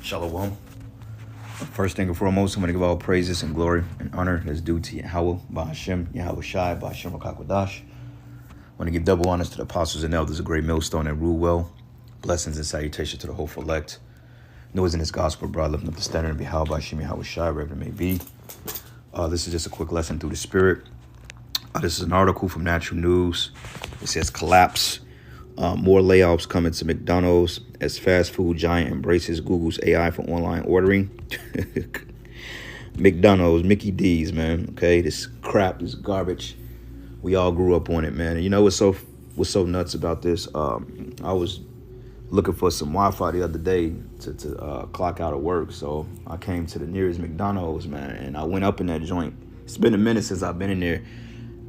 Shalom. First thing and foremost, I'm going to give all praises and glory and honor that's due to Yahweh, Bahashem, Yahweh Shai, Bahashem Rakakwadash. I want to give double honors to the apostles and elders of Great Millstone and rule well. Blessings and salutations to the hopeful elect. Noise in this gospel, bro, lifting up the standard and be held by Hashem, Yahweh Shai, wherever it may be. This is just a quick lesson through the spirit. This is an article from Natural News. It says collapse. More layoffs coming to McDonald's as fast food giant embraces Google's AI for online ordering. McDonald's, Mickey D's, man. Okay, this crap, this garbage. We all grew up on it, man. And you know what's so nuts about this? I was looking for some Wi-Fi the other day to clock out of work, so I came to the nearest McDonald's, man, and I went up in that joint. It's been a minute since I've been in there,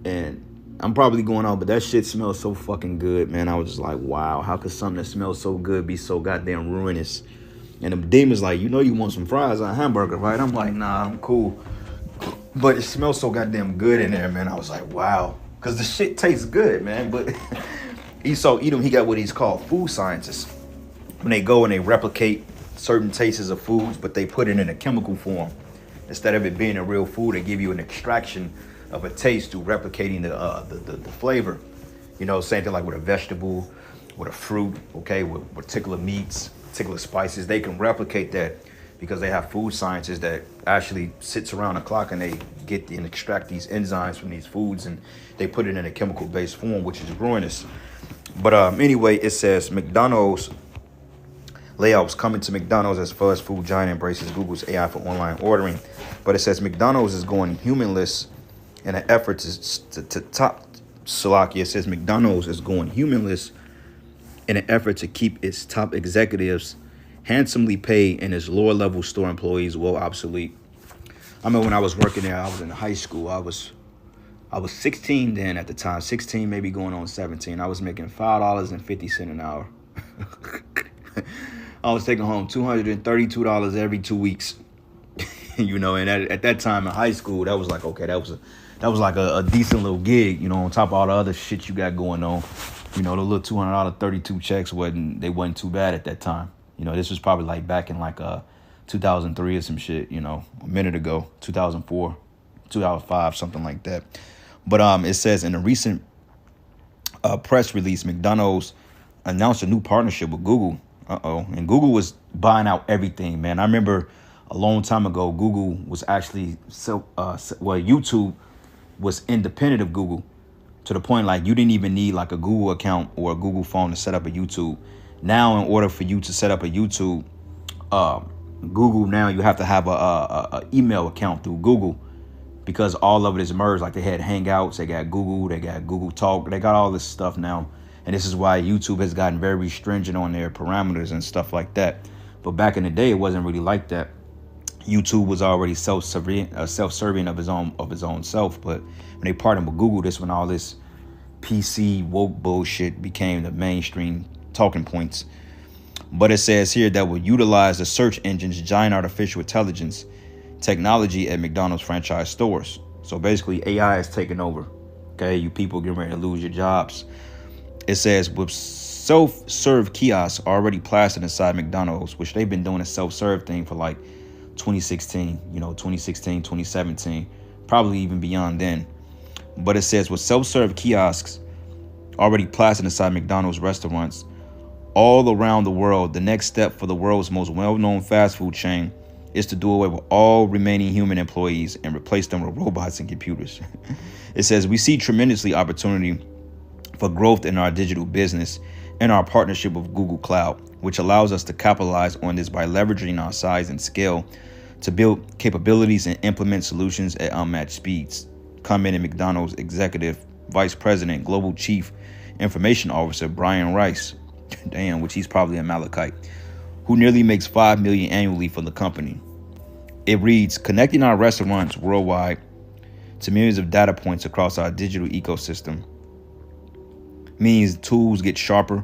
and I'm probably going on, but that shit smells so fucking good, man. I was just like, wow, how could something that smells so good be so goddamn ruinous? And the demon's like, you know you want some fries on a hamburger, right? I'm like, nah, I'm cool. But it smells so goddamn good in there, man. I was like, wow. Because the shit tastes good, man. But Edom, he got what he's called food scientists. When they go and they replicate certain tastes of foods, but they put it in a chemical form. Instead of it being a real food, they give you an extraction of a taste through replicating the flavor. You know, same thing like with a vegetable, with a fruit, okay, with particular meats, particular spices. They can replicate that because they have food scientists that actually sits around the clock and they get and extract these enzymes from these foods and they put it in a chemical-based form, which is ruinous. But anyway, it says McDonald's layoffs coming to McDonald's as fast food giant embraces Google's AI for online ordering. But it says McDonald's is going humanless in an effort to top Salakia. It says McDonald's is going humanless in an effort to keep its top executives handsomely paid and its lower level store employees well obsolete. I remember when I was working there, I was in high school. I was 16 then at the time, 16 maybe going on 17. I was making $5.50 an hour. I was taking home $232 every 2 weeks. You know, and at that time in high school, that was like, okay, that was like a decent little gig, you know, on top of all the other shit you got going on. You know, the little $200 32 checks wasn't too bad at that time. You know, this was probably like back in like 2003 or some shit, you know, a minute ago, 2004, 2005, something like that. But it says in a recent press release, McDonald's announced a new partnership with Google. And Google was buying out everything, man. I remember a long time ago, Google was actually YouTube was independent of Google to the point like you didn't even need like a Google account or a Google phone to set up a YouTube. Now, in order for you to set up a YouTube, Google, now you have to have a email account through Google because all of it is merged. Like they had Hangouts, they got Google Talk, they got all this stuff now. And this is why YouTube has gotten very stringent on their parameters and stuff like that. But back in the day, it wasn't really like that. YouTube was already self-serving of his own self. But when they partnered with Google, this when all this PC woke bullshit became the mainstream talking points. But it says here that will utilize the search engine's giant artificial intelligence technology at McDonald's franchise stores. So basically, AI is taking over. Okay, you people getting ready to lose your jobs. It says with self-serve kiosks already plastered inside McDonald's, which they've been doing a self-serve thing for like 2016, 2017, probably even beyond then. But it says with self-serve kiosks already plastered inside McDonald's restaurants all around the world, the next step for the world's most well-known fast food chain is to do away with all remaining human employees and replace them with robots and computers. It says we see tremendously opportunity for growth in our digital business and our partnership with Google Cloud, which allows us to capitalize on this by leveraging our size and scale to build capabilities and implement solutions at unmatched speeds. Commented McDonald's Executive Vice President, Global Chief Information Officer Brian Rice, damn, which he's probably a Malachite, who nearly makes $5 million annually for the company. It reads, connecting our restaurants worldwide to millions of data points across our digital ecosystem means tools get sharper,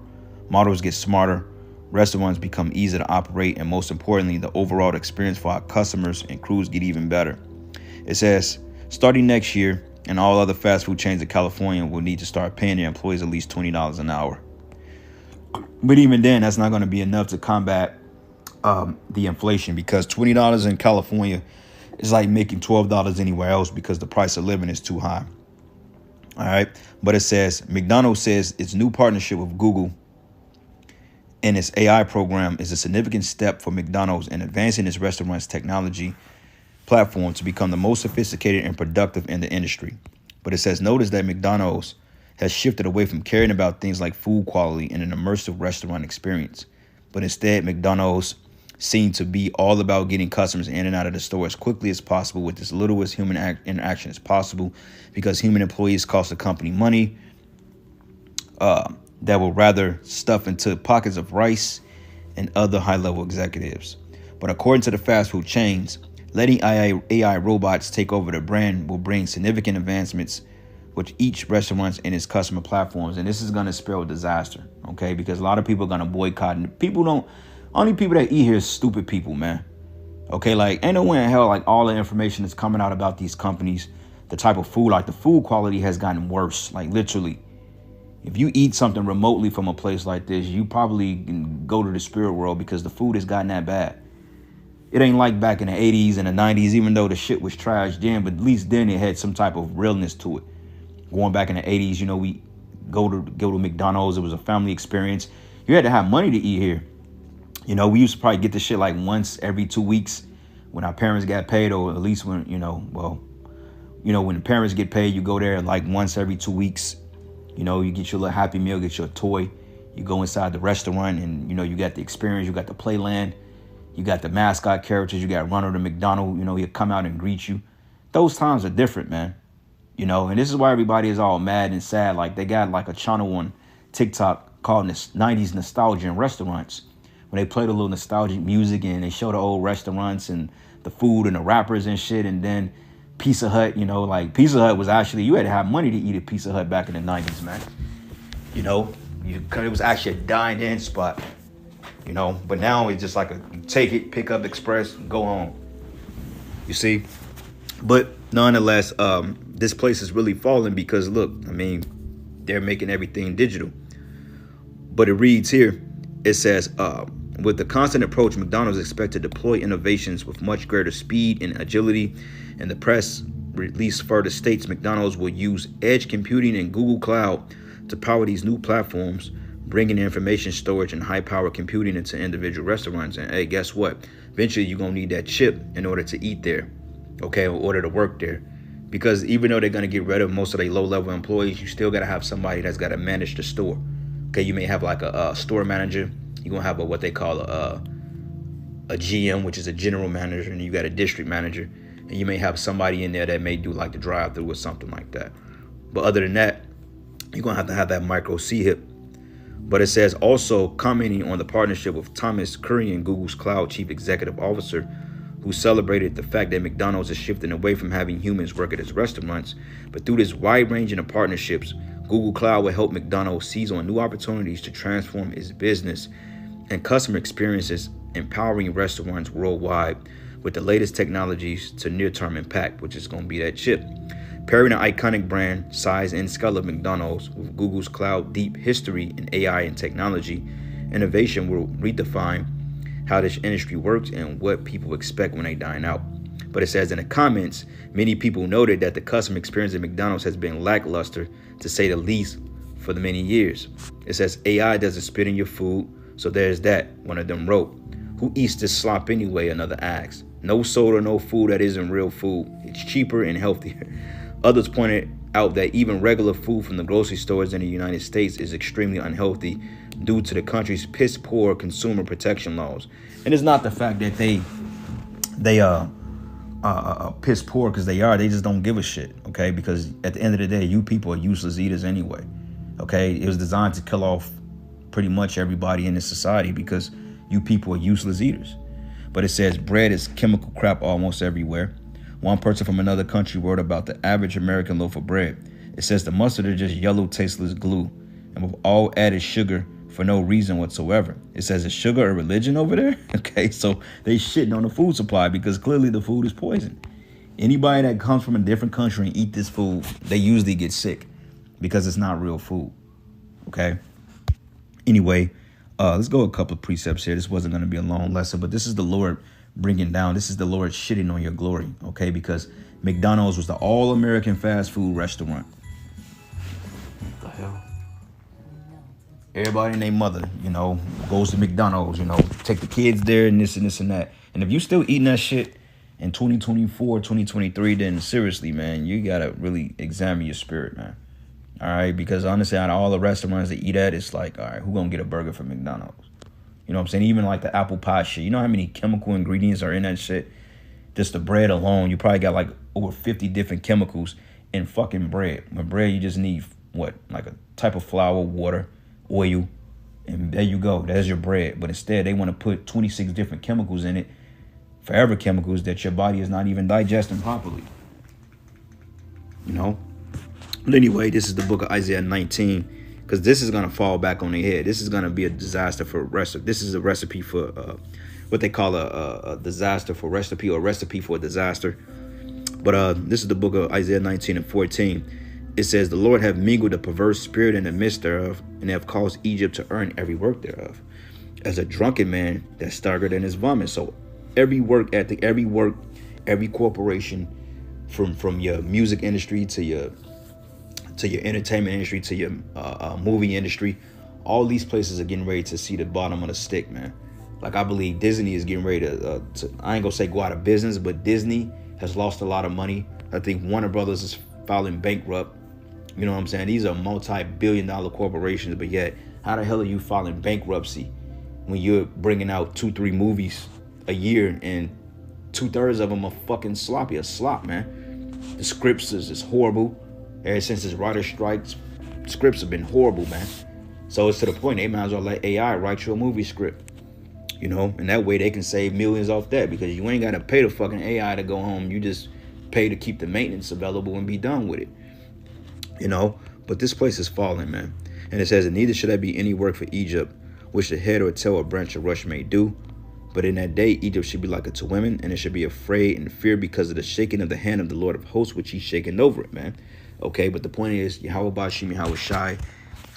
models get smarter, restaurants become easier to operate, and most importantly, the overall experience for our customers and crews get even better. It says, starting next year, and all other fast food chains in California will need to start paying their employees at least $20 an hour. But even then, that's not going to be enough to combat the inflation, because $20 in California is like making $12 anywhere else because the price of living is too high. All right. But it says McDonald's says its new partnership with Google and its AI program is a significant step for McDonald's in advancing its restaurant's technology platform to become the most sophisticated and productive in the industry. But it says notice that McDonald's has shifted away from caring about things like food quality and an immersive restaurant experience. But instead, McDonald's seemed to be all about getting customers in and out of the store as quickly as possible with as little as human interaction as possible, because human employees cost the company money that will rather stuff into pockets of rice and other high-level executives. But according to the fast food chains, letting AI robots take over the brand will bring significant advancements with each restaurant and its customer platforms. And this is going to spell disaster, okay? Because a lot of people are going to boycott. And only people that eat here is stupid people, man. Okay, like, ain't no way in hell, like, all the information that's coming out about these companies, the type of food, like, the food quality has gotten worse, like, literally. If you eat something remotely from a place like this, you probably can go to the spirit world because the food has gotten that bad. It ain't like back in the 80s and the 90s, even though the shit was trash then, but at least then it had some type of realness to it. Going back in the 80s, you know, we go to McDonald's. It was a family experience. You had to have money to eat here. You know, we used to probably get this shit like once every 2 weeks when our parents got paid, or at least when, when the parents get paid, you go there like once every 2 weeks. You know, you get your little Happy Meal, get your toy. You go inside the restaurant and, you know, you got the experience. You got the playland. You got the mascot characters. You got Ronald the McDonald. You know, he'll come out and greet you. Those times are different, man. You know, and this is why everybody is all mad and sad. Like, they got like a channel on TikTok called 90s Nostalgia in Restaurants, when they play the little nostalgic music and they show the old restaurants and the food and the rappers and shit. And then Pizza Hut, you know, like Pizza Hut was actually, you had to have money to eat at Pizza Hut back in the 90s, man. You know, it was actually a dine-in spot, you know, but now it's just like you take it, pick up express, go home. You see? But nonetheless, this place is really falling because, look, I mean, they're making everything digital. But it reads here, it says, with the constant approach, McDonald's expects to deploy innovations with much greater speed and agility. And the press release further states McDonald's will use edge computing and Google Cloud to power these new platforms, bringing information storage and high-power computing into individual restaurants. And hey, guess what? Eventually, you're going to need that chip in order to eat there, okay, in order to work there. Because even though they're going to get rid of most of their low-level employees, you still got to have somebody that's got to manage the store. Okay, you may have like a store manager. You're going to have what they call a GM, which is a general manager, and you got a district manager. And you may have somebody in there that may do like the drive-through or something like that. But other than that, you're going to have that micro C-HIP. But it says also commenting on the partnership with Thomas Kurian, Google's cloud chief executive officer, who celebrated the fact that McDonald's is shifting away from having humans work at its restaurants. But through this wide ranging of partnerships, Google Cloud will help McDonald's seize on new opportunities to transform its business and customer experiences, empowering restaurants worldwide with the latest technologies to near-term impact, which is going to be that chip. Pairing the iconic brand, size, and scale of McDonald's with Google's cloud deep history in AI and technology, innovation will redefine how this industry works and what people expect when they dine out. But it says in the comments, many people noted that the customer experience at McDonald's has been lackluster, to say the least, for the many years. It says AI doesn't spit in your food, so there's that, one of them wrote. Who eats this slop anyway, another asked. No soda, no food that isn't real food. It's cheaper and healthier. Others pointed out that even regular food from the grocery stores in the United States is extremely unhealthy due to the country's piss poor consumer protection laws. And it's not the fact that they piss poor because they just don't give a shit, okay? Because at the end of the day, you people are useless eaters anyway, okay? It was designed to kill off pretty much everybody in this society because you people are useless eaters. But it says bread is chemical crap almost everywhere. One person from another country wrote about the average American loaf of bread. It says the mustard is just yellow, tasteless glue, and with all added sugar for no reason whatsoever. It says, is sugar a religion over there? Okay, so they shitting on the food supply because clearly the food is poison. Anybody that comes from a different country and eat this food, they usually get sick because it's not real food, okay? Anyway, Let's go a couple of precepts here. This wasn't going to be a long lesson, but this is the Lord bringing down. This is the Lord shitting on your glory, okay? Because McDonald's was the all-American fast food restaurant. What the hell? Everybody and their mother, goes to McDonald's, take the kids there and this and this and that. And if you still eating that shit in 2024, 2023, then seriously, man, you got to really examine your spirit, man. All right? Because honestly, out of all the restaurants that eat at, it's like, all right, who going to get a burger from McDonald's? You know what I'm saying? Even like the apple pie shit. You know how many chemical ingredients are in that shit? Just the bread alone, you probably got like over 50 different chemicals in fucking bread. With bread, you just need, what, like a type of flour, water, oil, and there you go. There's your bread. But instead, they want to put 26 different chemicals in it, forever chemicals that your body is not even digesting properly. But anyway, this is the book of Isaiah 19, because this is going to fall back on their head. This is going to be a disaster for recipe. This is a recipe for what they call a disaster for recipe, or recipe for a disaster. But this is the book of Isaiah 19 and 14. It says, the Lord have mingled a perverse spirit in the midst thereof, and have caused Egypt to earn every work thereof, as a drunken man that staggered in his vomit. So every work ethic, every corporation, from your music industry to your entertainment industry to your movie industry, all these places are getting ready to see the bottom of the stick, man. Like, I believe Disney is getting ready to I ain't gonna say go out of business, but Disney has lost a lot of money. I think Warner Brothers is filing bankrupt. You know what I'm saying? These are multi-billion-dollar corporations, but yet, how the hell are you filing bankruptcy when you're bringing out 2-3 movies a year and 2/3 of them are fucking sloppy, a slop, man? The scripts is horrible. Ever since this writer strikes, scripts have been horrible, man. So it's to the point they might as well let AI write you a movie script, and that way they can save millions off that, because you ain't got to pay the fucking AI to go home. You just pay to keep the maintenance available and be done with it. But this place is falling, man. And it says, and neither should there be any work for Egypt, which the head or tail or branch or rush may do. But in that day, Egypt should be like unto women, and it should be afraid and fear because of the shaking of the hand of the Lord of hosts, which he's shaking over it, man. Okay, but the point is, Yahweh Bashim, Yahweh Shai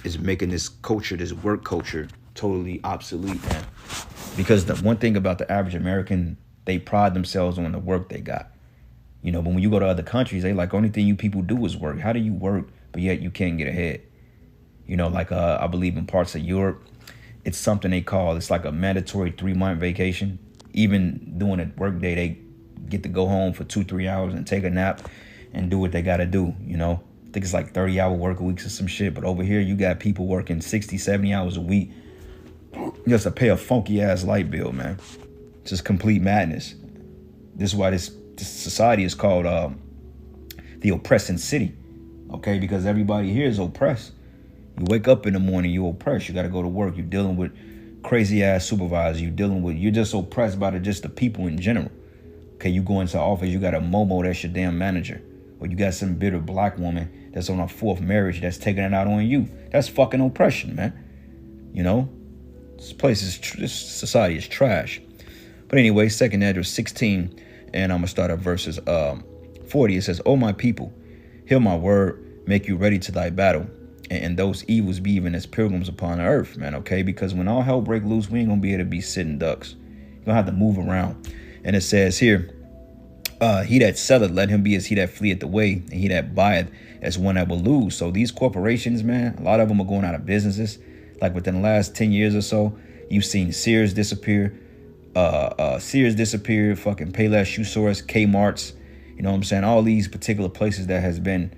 is making this culture, this work culture, totally obsolete, man. Because the one thing about the average American, they pride themselves on the work they got. But when you go to other countries, they like, only thing you people do is work. How do you work, but yet you can't get ahead? I believe in parts of Europe, it's something they call, it's like a mandatory 3-month vacation. Even doing a work day, they get to go home for 2-3 hours and take a nap and do what they got to do, I think it's like 30-hour work weeks or some shit. But over here, you got people working 60, 70 hours a week just to pay a funky-ass light bill, man. Just complete madness. This is why this society is called the oppressing city, okay? Because everybody here is oppressed. You wake up in the morning, you're oppressed. You got to go to work. You're dealing with crazy-ass supervisors. You're just oppressed by just the people in general. Okay, you go into office, you got a Momo that's your damn manager. Or you got some bitter black woman that's on her 4th marriage that's taking it out on you. That's fucking oppression, man. This society is trash. But anyway, 2nd Ezra 16, and I'm going to start at verses 40. It says, O my people, hear my word, make you ready to thy battle, and those evils be even as pilgrims upon the earth, man, okay? Because when all hell break loose, we ain't going to be able to be sitting ducks. You're going to have to move around. And it says here, he that selleth, let him be as he that fleeth away, and he that buyeth as one that will lose. So these corporations, man, a lot of them are going out of businesses. Like within the last 10 years or so, you've seen Sears disappear. Sears disappeared, fucking Payless Shoe Stores, Kmart's, you know what I'm saying? All these particular places that has been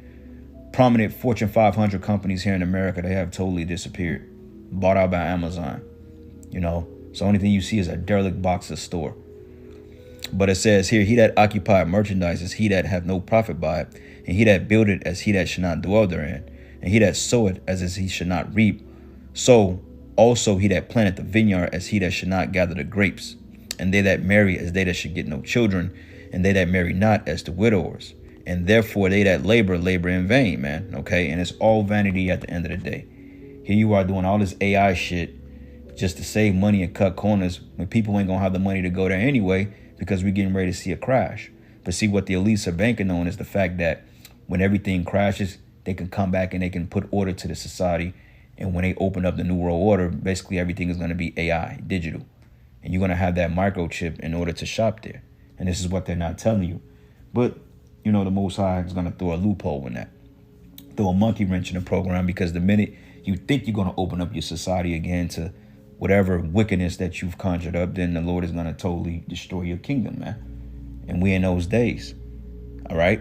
prominent Fortune 500 companies here in America, they have totally disappeared. Bought out by Amazon, So only thing you see is a derelict box of store. But it says here, he that occupied merchandise is he that have no profit by it, and he that builded as he that should not dwell therein, and he that soweth as he should not reap. So also he that planted the vineyard as he that should not gather the grapes, and they that marry as they that should get no children, and they that marry not as the widowers. And therefore they that labor in vain, man, okay? And it's all vanity at the end of the day. Here you are doing all this AI shit just to save money and cut corners when people ain't gonna have the money to go there anyway, because we're getting ready to see a crash. But see, what the elites are banking on is the fact that when everything crashes, they can come back and they can put order to the society And when they open up the New World Order, basically everything is going to be AI, digital. And you're going to have that microchip in order to shop there. And this is what they're not telling you. But, you know, the Most High is going to throw a loophole in that. Throw a monkey wrench in the program, because the minute you think you're going to open up your society again to whatever wickedness that you've conjured up, then the Lord is going to totally destroy your kingdom, man. And we in those days. All right.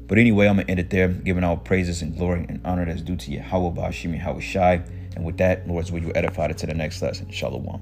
But anyway, I'm going to end it there, giving all praises and glory and honor that's due to Yahweh Bashim Yahweh Shai. And with that, Lord's will you edify it to the next lesson. Shalom.